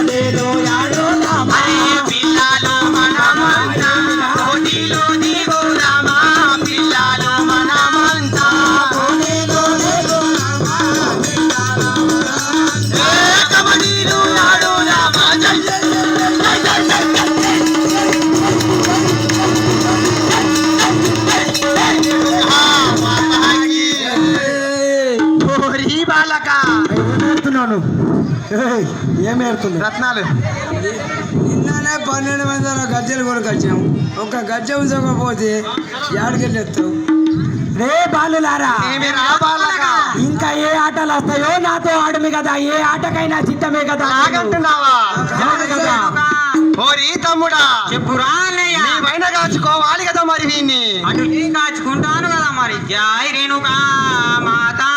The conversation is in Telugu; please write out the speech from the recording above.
పదేలో యాడో రామా పిల్లాలో మనమంతా కోటిలో దిగురామా పిల్లాలో మనమంతా కోటిలో దిగురామా పిల్లాలో మనమంతా కబడ్డీలో యాడో రామా ఏమేడుతుంది రత్నాలు నిన్ననే 1200 గజ్జలు కొనుకొచ్చాం. ఒక గజ్జ ఉంచకపోతే ఏడకెళ్ళెత్తావు రే బాలులారా ఇంకా ఏ ఆటలు వస్తాయో నాతో ఆడమే కదా. ఏ ఆటకైనా చిత్తమే కదా అంటున్నావా కదా. ఓరి తమ్ముడా చెప్పురా పైన కాచుకోవాలి కదా మరి వీణ్ణి అటు కాచుకుంటాను కదా మరి. జై రేణుకా మాతా